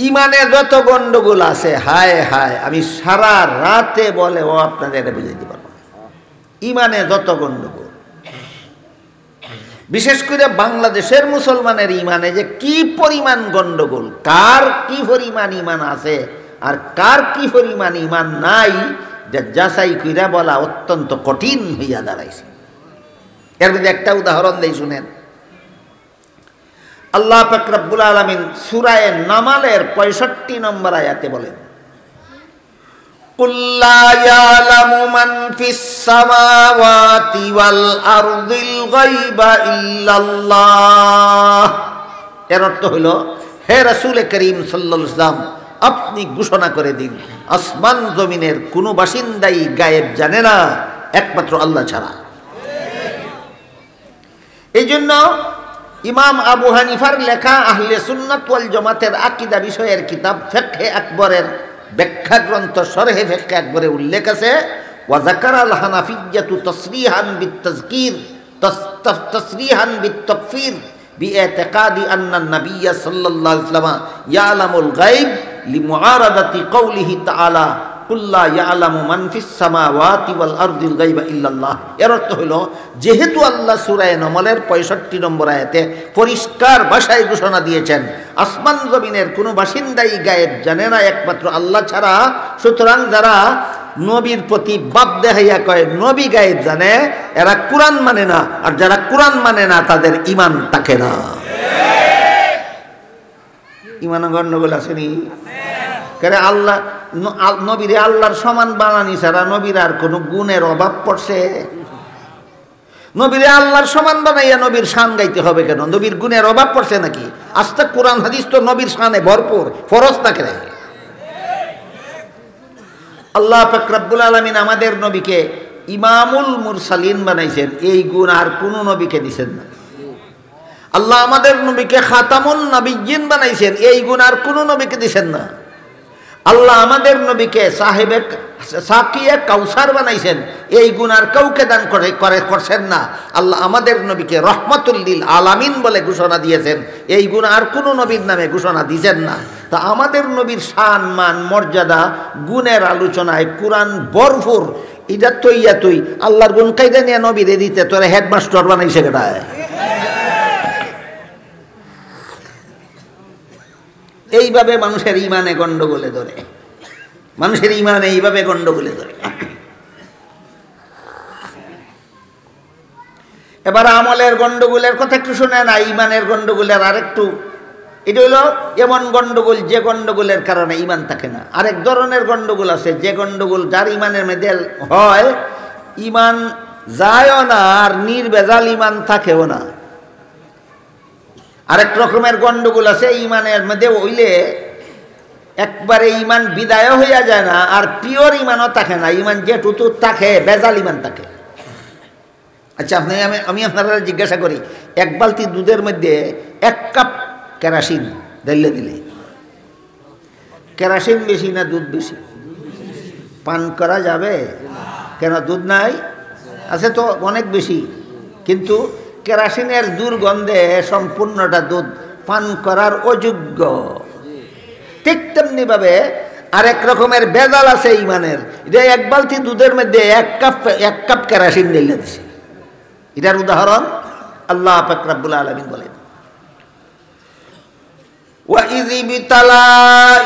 ইমানে যত গন্ডগোল আছে, হায় হায়, আমি সারা রাতে বলে ও আপনাদের বুঝে দিতে পারবো। ইমানে যত গন্ডগোল, বিশেষ করে বাংলাদেশের মুসলমানের ইমানে যে কি পরিমাণ গন্ডগোল, কার কি পরিমাণ ইমান আছে আর কার কি পরিমাণ ইমান নাই, যে যাচাই কইরা বলা অত্যন্ত কঠিন হইয়া দাঁড়াইছে। এর মধ্যে একটা উদাহরণ দেই, শুনেন। আল্লাহ পাক রব্বুল আলামিন সূরা নামালের 65 নম্বর আয়াতে বলেন, কুল লা ইয়ালামু মান ফিস সামাওয়াতি ওয়াল আরদিল গায়বা ইল্লাল্লাহ। এর অর্থ হলো, হে রাসূল করিম সাল্লাল্লাহু আলাইহি ওয়াসাল্লাম, আপনি ঘোষণা করে দিন, আসমান জমিনের কোনো বাসিন্দাই গায়েব জানে না একমাত্র আল্লাহ ছাড়া। এই জন্য ইমাম আবু হানিফার লেখা আহলে সুন্নাত ওয়াল জামাতের আকীদা বিষয়ের কিতাব ফিকহে আকবরের ব্যাখ্যা গ্রন্থ শরহে ফিকহে আকবরে উল্লেখ আছে, ওয়া যাকারাল হানাফিয়্যাতু তাসরিহান বিত-তাযকির তাসরিহান বিত-তাকফির বিইতিকাদি আন্না নাবিয়্য সাল্লাল্লাহু আলাইহি ওয়াসাল্লাম ইয়ালামুল গায়ব লিমুআরাদাতি কওলিহি তাআলা কুল লা ইয়ালামু মান ফিস সামাওয়াতি ওয়াল আরদিল গায়বা ইল্লাল্লাহ। এর অর্থ হলো, যেহেতু আল্লাহ সূরা নামলের 65 নম্বর আয়াতে পরিষ্কার ভাষায় ঘোষণা দিয়েছেন আসমান জমিনের কোনো বাসিন্দাই গায়েব জানে না একমাত্র আল্লাহ ছাড়া, সুতরাং যারা নবীর প্রতি বাপ দেখাইয়া কয় নবী গায়েব জানে, এরা কোরআন মানে না, আর যারা কোরআন মানে না তাদের ঈমান থাকে না। ঈমান গন্ডগোল আসেনি? কেন আল্লাহ নবীরে আল্লাহর সমান বানানি ছাড়া নবীর আর কোনো গুণের অভাব পড়ছে? নবীরে আল্লাহর সমান বানাইয়া নবীর শান গাইতে হবে কেন? নবীর গুণের অভাব পড়ছে নাকি? আস্তে কোরআন হাদিস তো নবীর শানে ভরপুর, ফরজ থাকে না। আল্লাহ পাক রব্বুল আলামিন আমাদের নবীকে ইমামুল মুরসালিন বানাইছেন, এই গুণ আর কোনো নবীকে দিছেন না। আল্লাহ আমাদের নবীকে খাতামুন নবিয়্যিন বানাইছেন, এই গুণ আর কোনো নবীকে দিছেন না। আল্লাহ আমাদের নবীকে সাহেবে সাকিয়ে কাউসার বানাইছেন, এই গুণ আর কাউকে দান করছেন না। আল্লাহ আমাদের নবীকে রহমাতুল লিল আলামিন বলে ঘোষণা দিয়েছেন, এই গুণ আর কোনো নবীর নামে ঘোষণা দিয়েছেন না। তা আমাদের নবীর শান মান মর্যাদা গুণের আলোচনায় কোরআন ভরপুর। এটা তুই আল্লাহর গুণ কাইদা নিয়ে নবীরে দিতে তোরা হেডমাস্টার বানাইছে কেটায়? এইভাবে মানুষের ইমানে গন্ডগোলে ধরে, মানুষের ইমানে এইভাবে গন্ডগোলে ধরে। এবার আমলের গন্ডগোলের কথা একটু শুনে না, ইমানের গন্ডগোলের আরেকটু। এটা হলো এমন গন্ডগোল যে গন্ডগোলের কারণে ইমান থাকে না। আরেক ধরনের গন্ডগোল আছে, যে গন্ডগোল যার ইমানের মধ্যে হয় ইমান যায়ও না আর নির্ভেজাল ইমান থাকেও না। আরেক রকমের গন্ডগোল আছে, ইমানের মধ্যে হইলে একবারে ইমান বিদায় হইয়া যায় না আর পিওর ইমানও থাকে না, ইমান যেটুকু থাকে বেজাল ইমান থাকে। আচ্ছা, আমি আপনারা জিজ্ঞাসা করি, এক বালতি দুধের মধ্যে 1 কাপ কেরাসিন ঢেলে দিলে কেরাসিন বেশি না দুধ বেশি? পান করা যাবে? কেন? দুধ নাই, আছে তো অনেক বেশি, কিন্তু কেরাসিনের দুর্গন্ধে সম্পূর্ণটা দুধ পান করার অযোগ্য। ঠিক তেমনি ভাবে আরেক রকমের বেজাল আছে ইমানের। এটা এক বালতি দুধের মধ্যে 1 কাপ কেরাসিন ঢেলে দিছে। এটার উদাহরণ আল্লাহ পাক রব্বুল আলামিন বলেন, وَإِذِ ابْتَلَى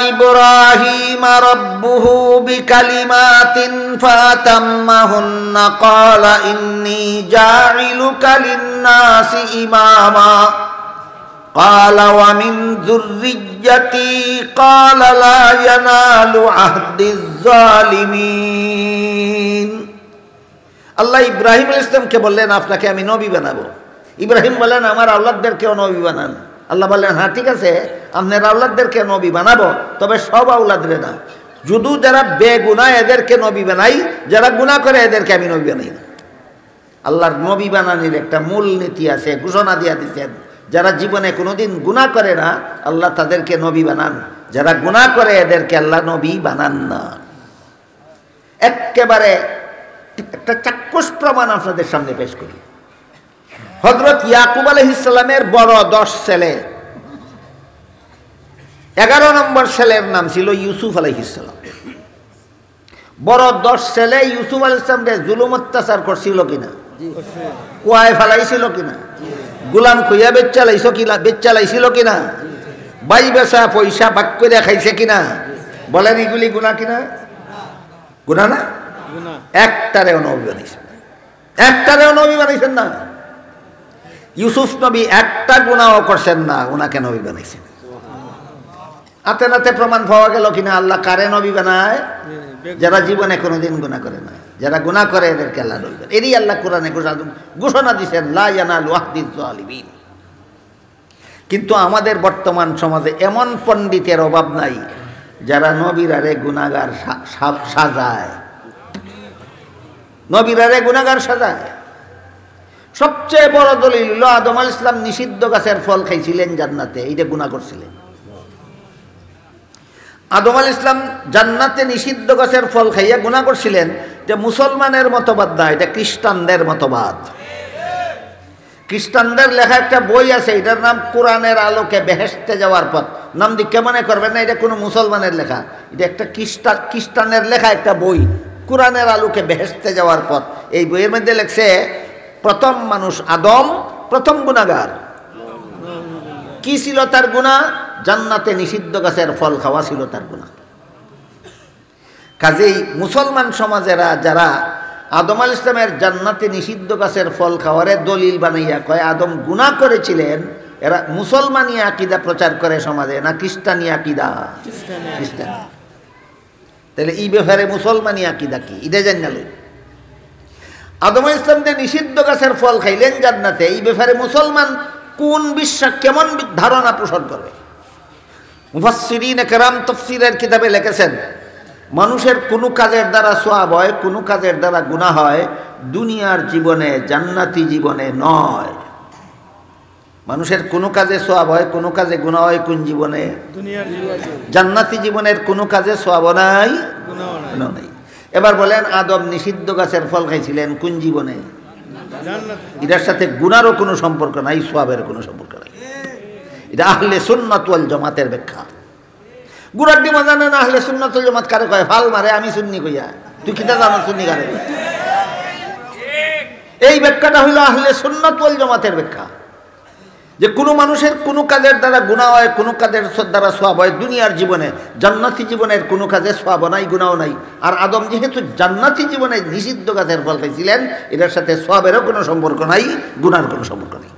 إِبْرَاهِيمَ رَبُّهُ بِكَلِمَاتٍ فَأَتَمَّهُنَّ قَالَ إِنِّي جَاعِلُكَ لِلنَّاسِ إِمَامًا قَالَ وَمِنْ ذُرِّيَّتِي قَالَ لَا يَنَالُ عَهْدِ الظَّالِمِينَ। আল্লাহ ইব্রাহিম আলাইহিস সালামকে বললেন, আপনাকে আমি নবী বানাবো। ইব্রাহিম বললেন, আমার আওলাদদেরকেও নবী বানান। আল্লাহ বললেন, হ্যাঁ ঠিক আছে, আপনার আওলাদদেরকে নবী বানাবো, তবে সব আওলাদরে না। যদিও যারা বেগুনাহ এদেরকে নবী বানাই, যারা গুনাহ করে এদেরকে আমি নবী বানাই না। আল্লাহর নবী বানানোর একটা মূল নীতি আছে, ঘোষণা দিয়া দিচ্ছেন, যারা জীবনে কোনোদিন গুনাহ করে না আল্লাহ তাদেরকে নবী বানান, যারা গুনাহ করে এদেরকে আল্লাহ নবী বানান না। একেবারে একটা চাক্ষুষ প্রমাণ আপনাদের সামনে পেশ করি। হযরত ইয়াকুব আলাইহিস সালামের বড় 10 ছেলে, 11 নম্বর ছেলের নাম ছিল ইউসুফ আলাইহিস সালাম। বড় 10 ছেলে ইউসুফ আলাইহিস সালামকে জুলুম অত্যাচার করছিল কিনা, কুয়ায় ফেলাইছিল কিনা, গোলাম খুইয়া বেচালাইছিল কিনা, বাই বেচা পয়সা ভাগ করে খাইছে কিনা, বলেন এগুলি গুনাহ কিনা? গুনাহ না? একটারেও নবী বানাইছেন, একটারেও নবী বানাইছেন না। ইউসুফ নবী একটা গুনাহও করছেন না, ওনাকে নবী বানাইছেন। হাতে নাতে প্রমাণ পাওয়া গেল কিনা আল্লাহ কারে নবী বানায়? যারা জীবনে কোনোদিন গুনাহ করে না, যারা গুনাহ করে এদেরকে আল্লাহ নবী বানায়। এরই আল্লাহ কোরআনে ঘোষণা দিয়েছেন, লা ইয়ানালু আহদিজ জালিমিন। কিন্তু আমাদের বর্তমান সমাজে এমন পণ্ডিতের অভাব নাই যারা নবীরারে গুনাহগার সাজায়, নবীরারে গুনাহগার সাজায়। সবচেয়ে বড় দলিল হলো আদম আলাইহিস সালাম নিষিদ্ধ গাছের ফল খাইছিলেন জান্নাতে, এইটা গুনাহ করছিলেন। আদম আলাইহিস সালাম জান্নাতে নিষিদ্ধ গাছের ফল খাইয়া গুনাহ করছিলেন। এটা মুসলমানের মতবাদ না, এটা খ্রিস্টানদের মতবাদ। খ্রিস্টানদের লেখা একটা বই আছে, এটার নাম কোরআনের আলোকে বেহেশতে যাওয়ার পথ। নাম দিকে মনে করবেন না এটা কোনো মুসলমানের লেখা, এটা একটা খ্রিস্টানের লেখা একটা বই, কোরআনের আলোকে বেহেশতে যাওয়ার পথ। এই বইয়ের মধ্যে লেখছে প্রথম মানুষ আদম প্রথম গুনাহগার। কি ছিল তার গুনাহ? জান্নাতে নিষিদ্ধ গাছের ফল খাওয়া ছিল তার গুনাহ। কাজেই মুসলমান সমাজেরা যারা আদম আলাইহিস সালামের জান্নাতে নিষিদ্ধ গাছের ফল খাওয়ারে দলিল বানাইয়া কয় আদম গুনাহ করেছিলেন, এরা মুসলমানি আকীদা প্রচার করে সমাজে, না খ্রিস্টানি আকীদা? খ্রিস্টানি। তাহলে এই ব্যাপারে মুসলমানি আকীদা কি এটা জানা লই। আদম আলাইহিস সালাম যে নিষিদ্ধ গাছের ফল খাইলেন জান্নাতে, এই ব্যাপারে মুসলমান কোন বিশ্বাস কেমন ধারণা পোষণ করবে? মুফাসসিরিন কেরাম তাফসীরের কিতাবে লিখেছেন, মানুষের কোনো কাজের দ্বারা সওয়াব হয়, কোনো কাজের দ্বারা গুনাহ হয়, দুনিয়ার জীবনে জান্নাতি জীবনে নয়। মানুষের কোনো কাজে সওয়াব হয়, কোনো কাজে গুনাহ হয়, কোন জীবনে? দুনিয়ার জীবনে। জান্নাতি জীবনের কোনো কাজে সওয়াব নাই, গুনাহ নাই। এবার বলেন আদম নিষিদ্ধ গাছের ফল খাইছিলেন কোন জীবনে? এটার সাথে গুনারও কোনো সম্পর্ক নাই, সওয়াবের কোনো সম্পর্ক নাই। এটা আহলে সুন্নাত ওয়াল জামাতের ব্যাখ্যা। গুরাড্ডি জানে না আহলে সুন্নাত ওয়াল জামাত কারে কয়? ফাল মারে আমি সুন্নি কইয়া, তুই কিতা জানো সুন্নি কারে? এই ব্যাখ্যাটা হইল আহলে সুন্নাত ওয়াল জামাতের ব্যাখ্যা, যে কোনো মানুষের কোনো কাজের দ্বারা গুনাহ হয়, কোনো কাজের দ্বারা সওয়াব হয় দুনিয়ার জীবনে, জান্নাতি জীবনের কোনো কাজে সওয়াব নাই, গুনাহ নাই। আর আদম যেহেতু জান্নাতি জীবনে নিষিদ্ধ গাছের ফল খাইছিলেন, এটার সাথে সওয়াবেরও কোনো সম্পর্ক নাই, গুনাহর কোনো সম্পর্ক নেই।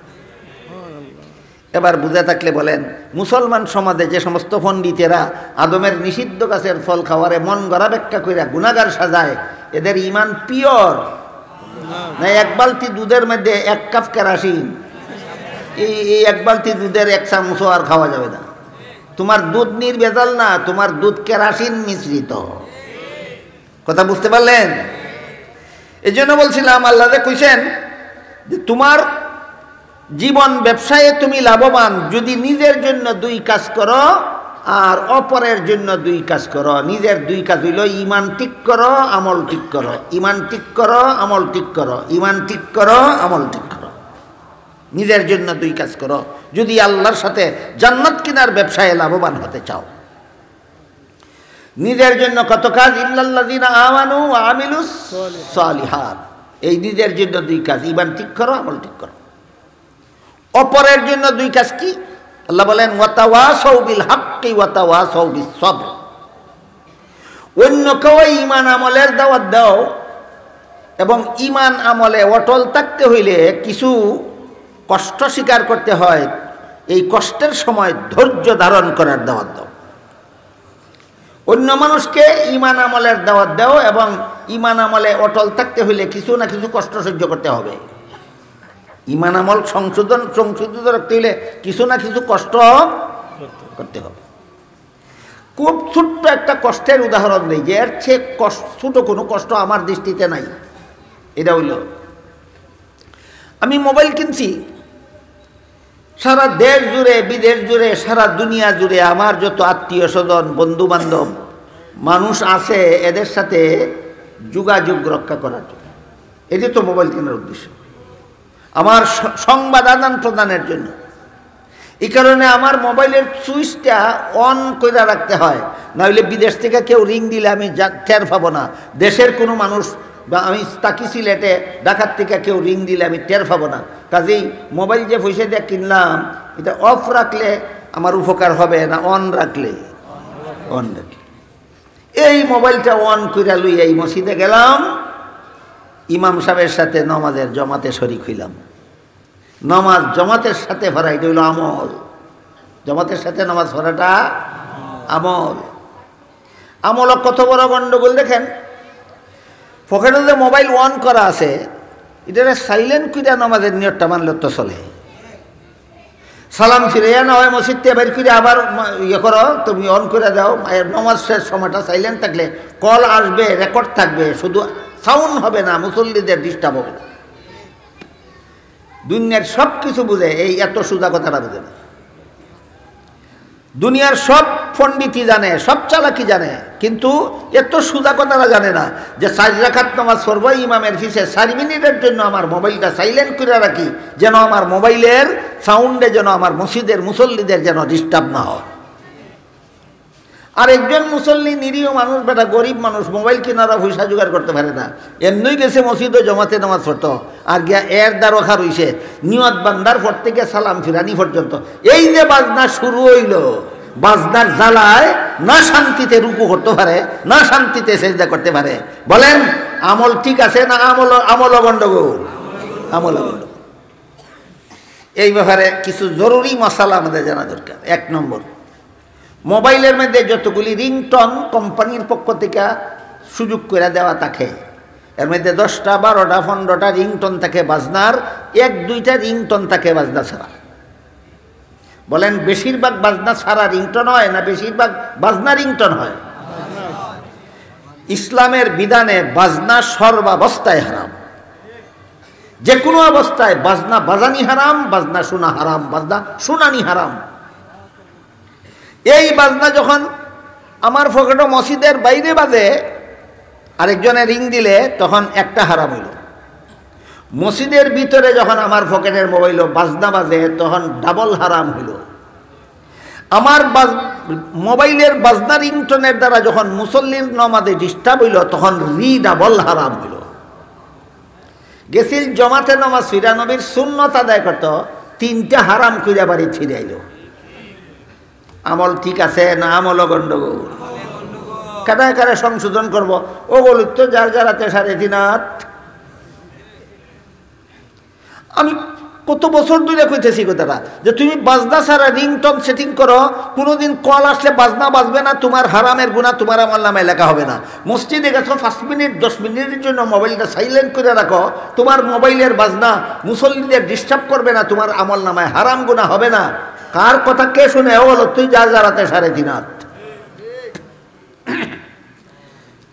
এবার বুঝে থাকলে বলেন, মুসলমান সমাজে যে সমস্ত পণ্ডিতেরা আদমের নিষিদ্ধ গাছের ফল খাওয়ারে মন গড়া ব্যাখ্যা করে গুনাহগার সাজায়, এদের ঈমান পিওর না? এক বালতি দুধের মধ্যে 1 কাপ কেরাসিন, এই 1 বালতি দুধের 1 চামচ আর খাওয়া যাবে না। তোমার দুধ নির্ভেজাল না, তোমার দুধ কেরাসিন মিশ্রিত। কথা বুঝতে পারলেন? এই জন্য বলছিলাম আল্লাহ যে কইছেন যে তোমার জীবন ব্যবসায়ে তুমি লাভবান যদি নিজের জন্য 2 কাজ করো আর অপরের জন্য 2 কাজ করো। নিজের 2 কাজ হইল ঈমান ঠিক করো, আমল ঠিক করো, ঈমান ঠিক করো, আমল ঠিক করো, ঈমান ঠিক করো, আমল ঠিক করো। নিজের জন্য 2 কাজ করো যদি আল্লাহর সাথে জান্নাত কিনার ব্যবসায়ে লাভবান হতে চাও। নিজের জন্য কত কাজ? ইল্লাল্লাযিনা আমানু ওয়া আমিলুস সালিহাত। এই নিজের জন্য 2 কাজ, ঈমান ঠিক করো, আমল ঠিক করো। অপরের জন্য 2 কাজ কি? আল্লাহ বলেন ওয়াতাওয়াসাউ বিল হাক্কি ওয়াতাওয়াসাউ বিস সবর। অন্যকেও ঈমান আমলের দাওয়াত দাও, এবং ঈমান আমলে অটল থাকতে হইলে কিছু কষ্ট স্বীকার করতে হয়, এই কষ্টের সময় ধৈর্য ধারণ করার দাওয়াত দাও। অন্য মানুষকে ঈমান আমলের দাওয়াত দাও, এবং ঈমান আমলে অটল থাকতে হইলে কিছু না কিছু কষ্ট সহ্য করতে হবে। ঈমান আমল সংশোধিত রাখতে হইলে কিছু না কিছু কষ্ট করতে হবে। খুব ছোট্ট একটা কষ্টের উদাহরণ নেই, যে এর চেয়ে ছোট কোনো কষ্ট আমার দৃষ্টিতে নাই। এটা হইল, আমি মোবাইল কিনছি, সারা দেশ জুড়ে, বিদেশ জুড়ে, সারা দুনিয়া জুড়ে আমার যত আত্মীয় স্বজন, বন্ধু বান্ধব মানুষ আছে, এদের সাথে যোগাযোগ রক্ষা করার জন্য। এটি তো মোবাইল কেনার উদ্দেশ্য, আমার সংবাদ আদান প্রদানের জন্য। এই কারণে আমার মোবাইলের সুইচটা অন করে রাখতে হয়, নইলে বিদেশ থেকে কেউ রিং দিলে আমি টের পাবো না। দেশের কোনো মানুষ বা আমি থাকি সিলেটে, ঢাকার থেকে কেউ রিং দিলে আমি টের পাবো না। কাজেই মোবাইল যে পয়সা দিয়ে কিনলাম এটা অফ রাখলে আমার উপকার হবে না অন রাখলে? অন রাখলে। এই মোবাইলটা অন করে লই এই মসজিদে গেলাম, ইমাম সাহেবের সাথে নমাজের জমাতে শরীক হইলাম। নমাজ জমাতের সাথে পড়া এটা হইল আমল। জমাতের সাথে নামাজ পড়াটা আমল। আমল কত বড় গন্ডগোল দেখেন। পকেটে যে মোবাইল অন করা আছে এটা সাইলেন্ট করে নামাজের নিয়তটা মানলে তো চলে। সালাম ফিরাইয়া না হয় মসজিদ থেকে বের করে আবার ইয়ে করো, তুমি অন করে দাও। নামাজ শেষ সময়টা সাইলেন্ট থাকলে কল আসবে, রেকর্ড থাকবে, শুধু সাউন্ড হবে না, মুসল্লিদের ডিস্টার্ব হবে না। দুনিয়ার সব কিছু বুঝে, এই এত সোজা কথাটা বুঝে না। দুনিয়ার সব পণ্ডিতই জানে, সব চালাকি জানে, কিন্তু এত সোজা কথাটা জানে না যে 4 রাকাত নামাজ পড়বো ইমামের পিছে 4 মিনিটের জন্য আমার মোবাইলটা সাইলেন্ট করে রাখি, যেন আমার মোবাইলের সাউন্ডে যেন আমার মসজিদের মুসল্লিদের যেন ডিস্টার্ব না হয়। আর একজন মুসল্লি নিরীহ মানুষ, বেটা গরিব মানুষ, মোবাইল কেনারা পয়সা জোগাড় করতে পারে না, এমনি গেছে মসজিদে জমাতে নামাজ পড়তো, আর গিয়া এর দ্বারখা রইছে নিয়ত বান্দার পর থেকে সালাম ফিরানি পর্যন্ত। এই যে বাজনা শুরু হইল, বাজনার জ্বালায় না শান্তিতে রুকু করতে পারে, না শান্তিতে সেজদা করতে পারে। বলেন আমল ঠিক আছে না আমল গণ্ডগোল? আমল গণ্ডগোল। এই ব্যাপারে কিছু জরুরি মশালা আমাদের জানা দরকার। 1 নম্বর, মোবাইলের মধ্যে যতগুলি রিংটন কোম্পানির পক্ষ থেকে সুযোগ করে দেওয়া থাকে, এর মধ্যে 10টা 12টা 15টা রিংটন থাকে বাজনার, 1-2টা রিংটন থাকে বাজনা ছাড়া। বলেন বেশিরভাগ বাজনা ছাড়া রিংটন হয় না বেশিরভাগ বাজনা রিংটন হয়? ইসলামের বিধানে বাজনা সর্বাবস্থায় হারাম। যে কোনো অবস্থায় বাজনা বাজানি হারাম, বাজনা শোনা হারাম, বাজনা শোনানি হারাম। এই বাজনা যখন আমার পকেটে মসজিদের বাইরে বাজে, আরেকজনে রিং দিলে তখন একটা হারাম হইল। মসজিদের ভিতরে যখন আমার পকেটের মোবাইল বাজনা বাজে তখন ডাবল হারাম হইল। আমার মোবাইলের বাজনা রিংটনের দ্বারা যখন মুসল্লির নামাজে ডিস্টার্ব হইল তখন ডাবল হারাম হইল। গেছিল জমাতে নামাজ ফিরা, নবীর সুন্নত আদায় করত, 3টা হারাম কইরা বাড়ি ফিরে আইল। আমল ঠিক আছে না আমল গণ্ডগোল? কাদায় কারে সংশোধন করবো? ও বলুন তো যার যারাতে 3.5 হাত। আমি কত বছর ধরে কইতেছি কথাটা যে তুমি বাজনা ছাড়া রিংটন সেটিং করো, কোনোদিন কল আসলে বাজনা বাজবে না, তোমার হারামের গুনাহ তোমার আমার নামে লেখা হবে না। মসজিদে গেছো 5 মিনিট 10 মিনিটের জন্য মোবাইলটা সাইলেন্ট করে রাখো, তোমার মোবাইলের বাজনা মুসল্লিদের ডিস্টার্ব করবে না, তোমার আমল নামায় হারাম গুনাহ হবে না। কার কথা কে শুনে? ও বলো তুই যার যারাতে 3.5 হাত।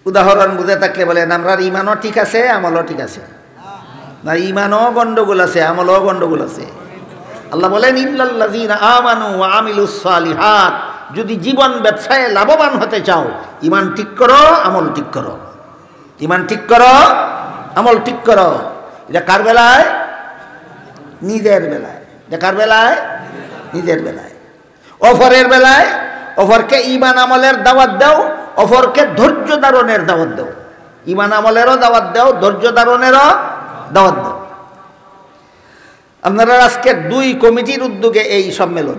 উদাহরণ বুঝে থাকলে বলেন আমরা ইমানও ঠিক আছে আমলও ঠিক আছে না? ইমানও গন্ডগোল আছে, আমলও গন্ডগোল আছে। আল্লাহ বলেন ইল্লাল্লাযীনা আমানু ওয়া আমিলুস সালিহাত, যদি জীবন ব্যবসায় লাভবান হতে চাও ইমান ঠিক করো, আমল ঠিক করো। ইমান ঠিক করো, আমল ঠিক করো। এটা কার বেলায়? নিজের বেলায়। এটা কার বেলায়? নিজের বেলায়। অফরের বেলায় অফরকে ইমান আমলের দাওয়াত দাও, অফরকে ধৈর্য ধারণের দাওয়াত দাও। ইমান আমলেরও দাওয়াত দাও, ধৈর্য ধারণেরও দাওয়াত দাও। আপনারা আজকে 2 কমিটির উদ্যোগে এই সম্মেলন,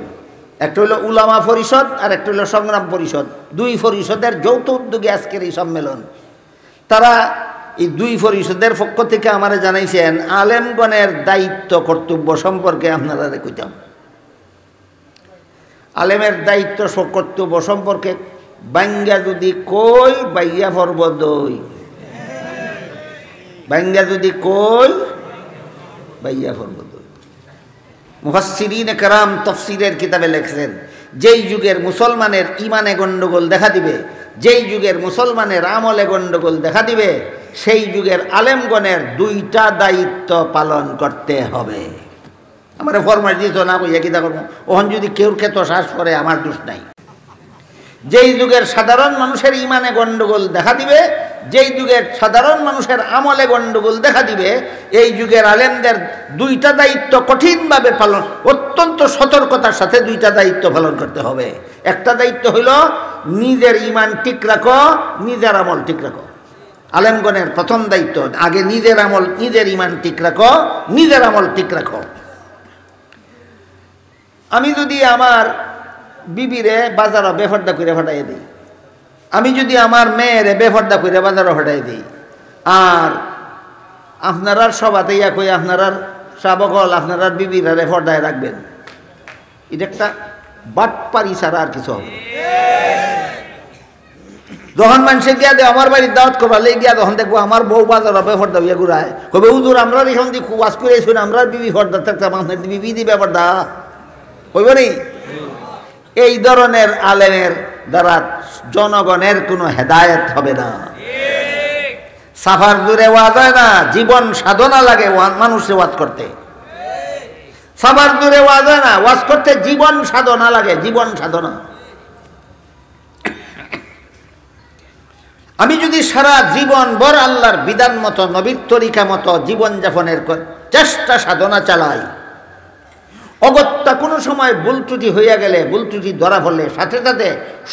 একটা হলো উলামা পরিষদ আর একটা হলো সংগ্রাম পরিষদ, 2 পরিষদের যৌথ উদ্যোগে আজকের এই সম্মেলন। তারা এই 2 পরিষদের পক্ষ থেকে আমারে জানাইছেন আলেমগণের দায়িত্ব কর্তব্য সম্পর্কে আপনারা কইতাম। আলেমের দায়িত্ব কর্তব্য সম্পর্কে বাঙ্গা যদি কই বাইয়া পর্ব দই, বাঙ্গা যদি কই বাইয়া পর্ব দই। মুফাসসিরিন কেরাম তাফসীরের কিতাবে লিখছেন যেই যুগের মুসলমানের ইমানে গন্ডগোল দেখা দিবে, যেই যুগের মুসলমানের আমলে গন্ডগোল দেখা দিবে, সেই যুগের আলেমগণের 2টা দায়িত্ব পালন করতে হবে। আমার ফরমাস দিত না কইয়া কিতা করবো, ওখান যদি কেউ খেতো শ্বাস করে আমার দোষ নাই। যেই যুগের সাধারণ মানুষের ইমানে গন্ডগোল দেখা দিবে, যেই যুগের সাধারণ মানুষের আমলে গন্ডগোল দেখা দিবে, এই যুগের আলেমদের 2টা দায়িত্ব কঠিনভাবে পালন, অত্যন্ত সতর্কতার সাথে দুইটা দায়িত্ব পালন করতে হবে। একটা দায়িত্ব হইল নিজের ঈমান ঠিক রাখো, নিজের আমল ঠিক রাখো। আলেমগণের প্রথম দায়িত্ব আগে নিজের আমল, নিজের ঈমান ঠিক রাখো, নিজের আমল ঠিক রাখো। আমি যদি আমার বিবিরে বাজারে বেফর্দা করে ফাটাই দিই, আমি যদি আমার মেয়েরে বেফর্দা করে বাজারে ফাটাই দিই, আর আপনারার সবাতে ইয়া কই আপনারার সাবকল আপনারার বিবিরারে ফর্দায় রাখবেন, এটা একটা বাটপারি ছাড়া আর কিছু হবে। যখন মানুষে গিয়া দে আমার বাড়ির দাওয়াত করবালে গিয়া তখন দেখবো আমার বউ বাজার হবে ফর্দা হইয়া ঘুরায়, কবে হুজুর আমরা এখান দিয়ে খুব ওয়াজ করে শুনে আমরা বিবি ফর্দা থাকতাম, আপনার বিবি দিবে ফর্দা হইব নি? এই ধরনের আলেমের দ্বারা জনগণের কোনো হেদায়েত হবে না। সাফার দূরে ওয়াজ হয় না, জীবন সাধনা লাগে মানুষে ওয়াজ করতে। সাফার দূরে ওয়াজ হয় না, ওয়াজ করতে জীবন সাধনা লাগে, জীবন সাধনা। আমি যদি সারা জীবন ভর আল্লাহর বিধান মতো, নবীর তরিকা মতো জীবন যাপনের চেষ্টা সাধনা চালাই, অগত্যা কোনো সময় ভুল ত্রুটি হইয়া গেলে, ভুল ত্রুটি ধরা পড়লে সাথে সাথে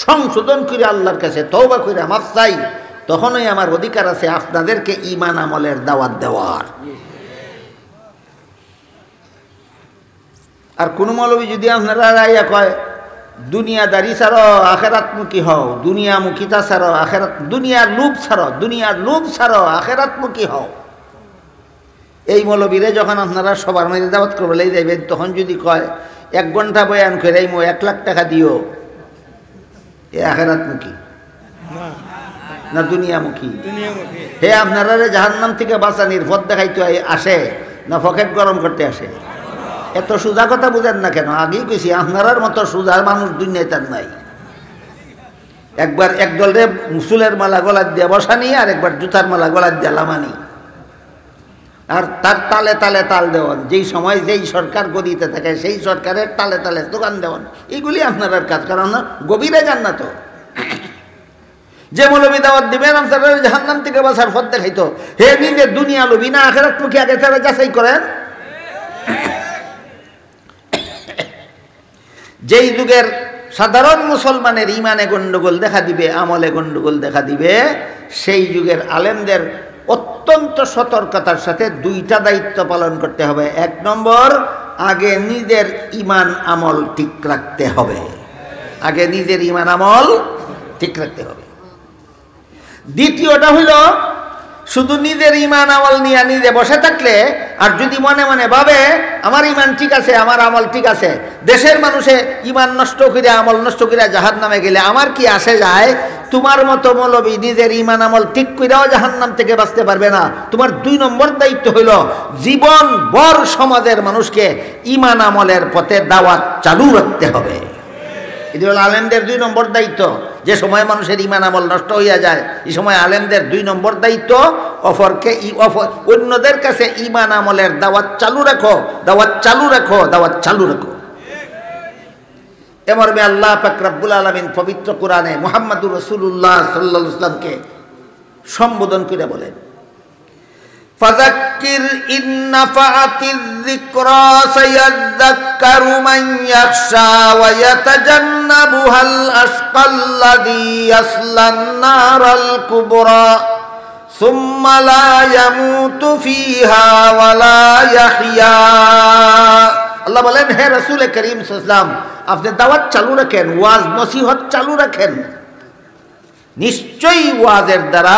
সংশোধন করে আল্লাহর কাছে তওবা করে মাফ চাই, তখনই আমার অধিকার আছে আপনাদেরকে ঈমান আমলের দাওয়াত দেওয়ার। আর কোন মৌলবী যদি আপনারা রাইয়া কয় দুনিয়াদারি ছাড়ো আখেরাতমুখী হও, দুনিয়ামুখিতা ছাড়ো আখেরাত, দুনিয়ার লোভ ছাড়ো, দুনিয়ার লোভ ছাড়ো আখেরাতমুখী হও, এই মৌলবীরে যখন আপনারা সবার মধ্যে দাওয়াত করবলেই যাইবেন, তখন যদি কয় 1 ঘন্টা বয়ান করে এই 1 লাখ টাকা দিও, এ আখেরাতমুখী না দুনিয়ামুখী? হে আপনারা জাহান্নাম থেকে বাঁচানির পথ দেখাইতে আসে না পকেট গরম করতে আসে? এত সোজা কথা বুঝেন না কেন? আগেই কইছি আপনার মতো সোজা মানুষ দুনিয়ায় তার নাই। একবার একদলে মুসুলের মালা গলার দিয়ে বসানি, আর একবার জুতার মালা গলার দিয়ে লামানি, আর তার তালে তালে তাল দেওয়ান। যেই সময় যেই সরকার গদিতে থাকে সেই সরকারের তালে তালে দোকান দেওয়ান, এইগুলি আপনার কাজ। কারণ না গভীরে যান না তো, যে মৌলবী দাওয়াত দিবেন আপনারা জাহান্নাম থেকে বাঁচার পথ দেখাইতো, হে নিজের দুনিয়া লোভী না আখিরাতমুখী আগে তারা যাচাই করেন। যেই যুগের সাধারণ মুসলমানের ইমানে গন্ডগোল দেখা দিবে, আমলে গন্ডগোল দেখা দিবে, সেই যুগের আলেমদের অত্যন্ত সতর্কতার সাথে 2টা দায়িত্ব পালন করতে হবে। 1 নম্বর, আগে নিজের ইমান আমল ঠিক রাখতে হবে, আগে নিজের ইমান আমল ঠিক রাখতে হবে। দ্বিতীয়টা হইল শুধু নিজের ইমান আমল নিয়ে নিজে বসে থাকলে, আর যদি মনে মনে ভাবে আমার ইমান ঠিক আছে, আমার আমল ঠিক আছে, দেশের মানুষে ইমান নষ্ট করে আমল নষ্ট করে জাহান্নামে গেলে আমার কি আসে যায়? তোমার মতো মৌলবী নিজের ইমান আমল ঠিক কইরাও জাহান্নাম থেকে বাঁচতে পারবে না। তোমার 2 নম্বর দায়িত্ব হইল জীবন ভর সমাজের মানুষকে ইমান আমলের পথে দাওয়াত চালু রাখতে হবে। এটি হল আলেমদের 2 নম্বর দায়িত্ব। যে সময় মানুষের ইমান আমল নষ্ট হইয়া যায়, এই সময় আলেমদের 2 নম্বর দায়িত্ব অপরকে অন্যদের কাছে ইমান আমলের দাওয়াত চালু রাখো, দাওয়াত চালু রাখো, দাওয়াত চালু রাখো। এমর্মে আল্লাহ পাক রব্বুল আলামিন পবিত্র কোরআনে মুহাম্মদুর রাসূলুল্লাহ সাল্লাল্লাহু আলাইহি ওয়াসাল্লামকে সম্বোধন করে বলেন, ফাযাক্কির ইন নাফাআতিয যিকরা সায়াযাক্কারু মান ইয়াখশা ওয়া ইয়াতাজান্নাবুহাল আশকাল্লাযী ইয়াসলান নারাল কুবরা সুম্মা লা ইয়ামুতু ফিহা ওয়া লা ইয়াহইয়া। আল্লাহ বলেন, হে রাসূল করিম সাল্লাল্লাহু আলাইহি ওয়াসাল্লাম, আপনি দাওয়াত চালু রাখেন, ওয়াজ নসিহত চালু রাখেন। নিশ্চয়ই ওয়াজের দ্বারা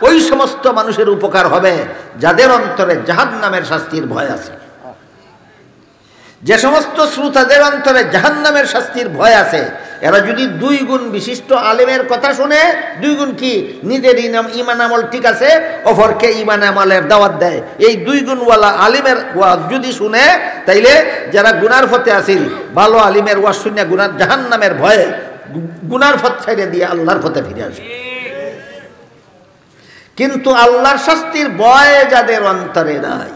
ওই সমস্ত মানুষের উপকার হবে যাদের অন্তরে জাহান্নামের শাস্তির ভয় আছে। যে সমস্ত শ্রোতাদের অন্তরে জাহান্নামের শাস্তির ভয় আছে, এরা যদি 2 গুণ বিশিষ্ট আলেমের কথা শুনে, 2 গুণ কি নিজের ইমান আমল ঠিক আছে, অপরকে ইমান আমলের দাওয়াত দেয়, এই 2 গুণওয়ালা আলিমের ওয়াজ যদি শুনে, তাইলে যারা গুনার পথে আসিল ভালো আলিমের ওয়াজ শুনে গুনার জাহান্নামের ভয়ে গুনার পথ ছেড়ে দিয়ে আল্লাহর পথে ফিরে আসবে। কিন্তু আল্লাহর শাস্তির ভয় যাদের অন্তরে নাই,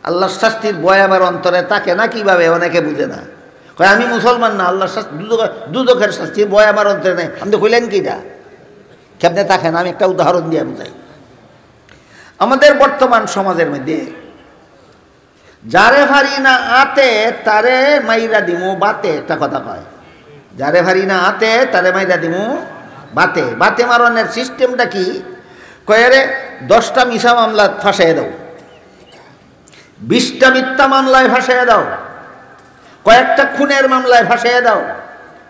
আল্লাহর শাস্তির ভয় আমার অন্তরে থাকে না কিভাবে? অনেকে বুঝে না, কয় আমি মুসলমান না, আল্লাহর শাস্তি দুদকের শাস্তির ভয় আমার অন্তরে নেই। আপনি কইলেন কিটা কেমনে থাকে না? আমি একটা উদাহরণ দিয়ে বুঝাই। আমাদের বর্তমান সমাজের মধ্যে যারে ভারি না আতে তারে মাইরা দিমু বাতে, একটা কথা কয়, যারে ভারি না আতে তারে মাইরা দিমু বাতে। বাতে মারণের সিস্টেমটা কি? কয়ে রে 10টা মিশা মামলা ফাঁসাইয়া দাও, 20টা মিথ্যা মামলায় ফাঁসাইয়া দাও, কয়েকটা খুনের মামলায় ফাঁসাইয়া দাও,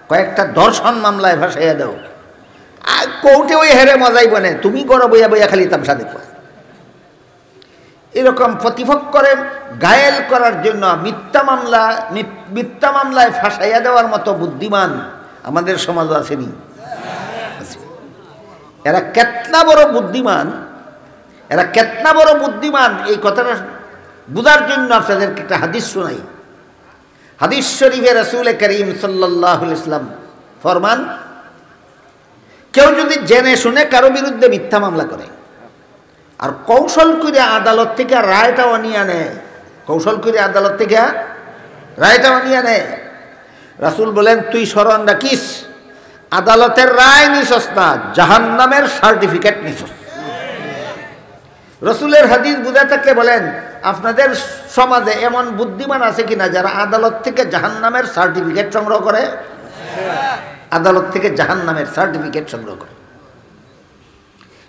কয়েকটা ধর্ষণ মামলায় ফাঁসাইয়া দাও। আর কোর্টে ওই হেরে মজাই বনে, তুমি গড় বইয়া বইয়া খালি তামসা দেখো। এরকম প্রতিপক্ষরে ঘায়েল করার জন্য মিথ্যা মামলায় ফাঁসাইয়া দেওয়ার মতো বুদ্ধিমান আমাদের সমাজ আসেনি। এরা কেতনা বড় বুদ্ধিমান, এরা কেতনা বড় বুদ্ধিমান, এই কথাটা বুঝার জন্য আপনাদেরকে একটা হাদিস শোনাই। হাদিস শরীফে রাসূল করিম সাল্লাল্লাহু আলাইহি ওয়াসাল্লাম ফরমান, কেউ যদি জেনে শুনে কারো বিরুদ্ধে মিথ্যা মামলা করে আর কৌশল করে আদালত থেকে রায়টাও নিয়ে আনে, কৌশল করে আদালত থেকে রায়টাও নিয়ে আনে, রাসূল বলেন তুই স্মরণ রাখিস আদালতের রায় নিছস না, জাহান্নামের সার্টিফিকেট নিছস। রাসূলের হাদিস বুঝা থাকলে বলেন আপনাদের সমাজে এমন বুদ্ধিমান আছে কিনা যারা আদালত থেকে জাহান্নামের সার্টিফিকেট সংগ্রহ করে? আদালত থেকে জাহান্নামের সার্টিফিকেট সংগ্রহ করে।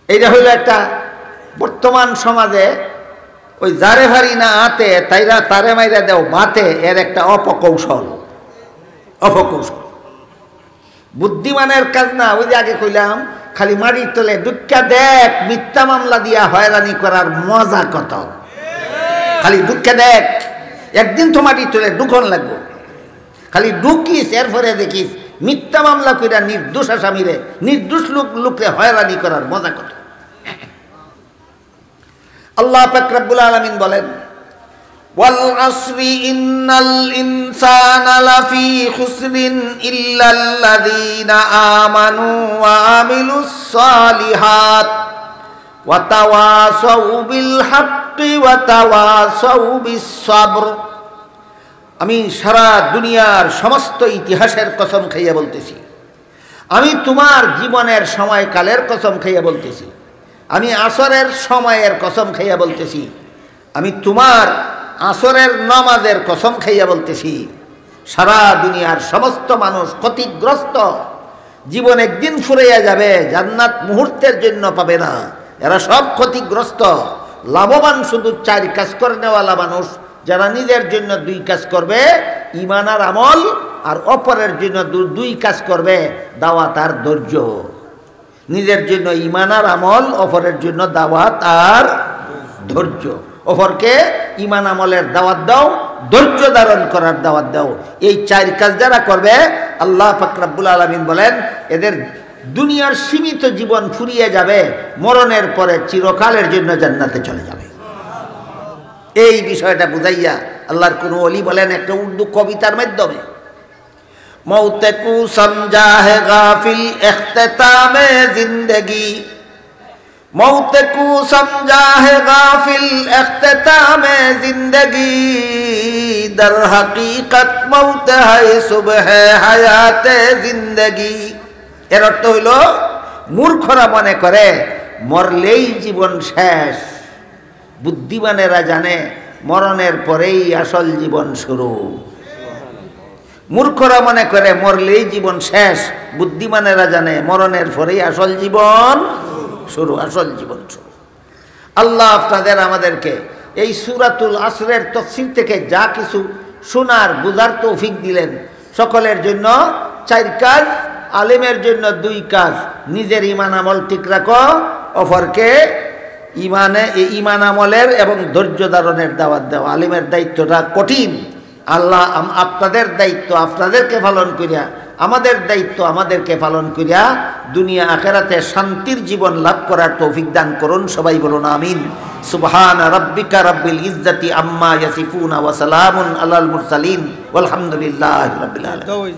এইটা হইল একটা বর্তমান সমাজে ওই যারে ভারি না আতে তাইরা তারে মাইরা দেও বাতে, এর একটা অপকৌশল। অপকৌশল বুদ্ধিমানের কাজ না। ওই যে আগে কইলাম খালি মাটির তলে দুঃখা দেখ মিথ্যা মামলা দিয়া হয়রানি করার মজা কত, খালি দুঃখে দেখ, একদিন তো মাটির তলে দুখন লাগবো, খালি ঢুকিস এরপরে দেখিস মিথ্যা মামলা কইরা নির্দোষ আসামিরে নির্দোষ লোকরে হয়রানি করার মজা কত। আল্লাহ পাক রব্বুল আলামিন বলেন, ওয়াল আসরি ইন্নাল ইনসানা লাফি খুসরিন ইল্লাল্লাযীনা আমানু ওয়া আমিলুস সালিহাত ওয়া তাওয়াসাউ বিল হাক্কি ওয়া তাওয়াসাউ বিস সাবর। আমি সারা দুনিয়ার সমস্ত ইতিহাসের কসম খাইয়া বলতেছি, আমি তোমার জীবনের সময়কালের কসম খাইয়া বলতেছি, আমি আসরের সময়ের কসম খাইয়া বলতেছি, আমি তোমার আসরের নামাজের কসম খাইয়া বলতেছি, সারা দুনিয়ার সমস্ত মানুষ ক্ষতিগ্রস্ত, জীবন একদিন ফুরাইয়া যাবে, জান্নাত মুহূর্তের জন্য পাবে না, এরা সব ক্ষতিগ্রস্ত। লাভবান শুধু 4 কাজ করে নেওয়ালা মানুষ, যারা নিজের জন্য 2 কাজ করবে, ঈমান আর আমল, আর অপরের জন্য 2 কাজ করবে, দাওয়াত আর ধৈর্য। নিজের জন্য ঈমান আর আমল, অপরের জন্য দাওয়াত আর ধৈর্য। অপরকে ঈমান আমলের দাওয়াত দাও, ধৈর্য ধারণ করার দাওয়াত দাও। এই 4 কাজ যারা করবে, আল্লাহ পাক রব্বুল আলামিন বলেন এদের দুনিয়ার সীমিত জীবন ফুরিয়ে যাবে, মরণের পরে চিরকালের জন্য জান্নাতে চলে যাবে। এই বিষয়টা বুঝাইয়া আল্লাহর কোন ওলি বলেন একটা উর্দু কবিতার মাধ্যমে, মৌতে কু সমঝা হে গাফিল ইখতিতামে জিন্দেগি, মৌতে কু সমঝা হে গাফিল ইখতিতামে জিন্দেগি, দর হকীকত মৌত হ্যায় সুবহ হায়াতে জিন্দেগি। এর অর্থ হইল মূর্খরা মনে করে মরলেই জীবন শেষ, বুদ্ধিমানেরা জানে মরণের পরেই আসল জীবন শুরু। মূর্খরা মনে করে মরলেই জীবন শেষ, বুদ্ধিমানেরা জানে মরণের পরেই আসল জীবন শুরু, আসল জীবন শুরু। আল্লাহ আপনাদের আমাদেরকে এই সূরাতুল আসরের তাফসীর থেকে যা কিছু শোনার বুঝার তৌফিক দিলেন, সকলের জন্য 4 কাজ, আলেমের জন্য 2 কাজ, নিজের ঈমান আমল ঠিক রাখো, অপরকে ঈমান আমলের এবং ধৈর্য ধারণের দাওয়াত দাও। আলেমের দায়িত্বটা কঠিন, আল্লাহ আপনাদের দায়িত্ব আপনাদেরকে পালন করিয়া, আমাদের দায়িত্ব আমাদেরকে পালন করিয়া দুনিয়া আখিরাতে শান্তির জীবন লাভ করার তৌফিক দান করুন। সবাই বলুন আমিন। সুবহান রাব্বিকা রাব্বিল ইজ্জাতি আম্মা ইয়াসিফুন ওয়া সালামুন আলাল মুরসালিন ওয়ালহামদুলিল্লাহি রাব্বিল আলামিন।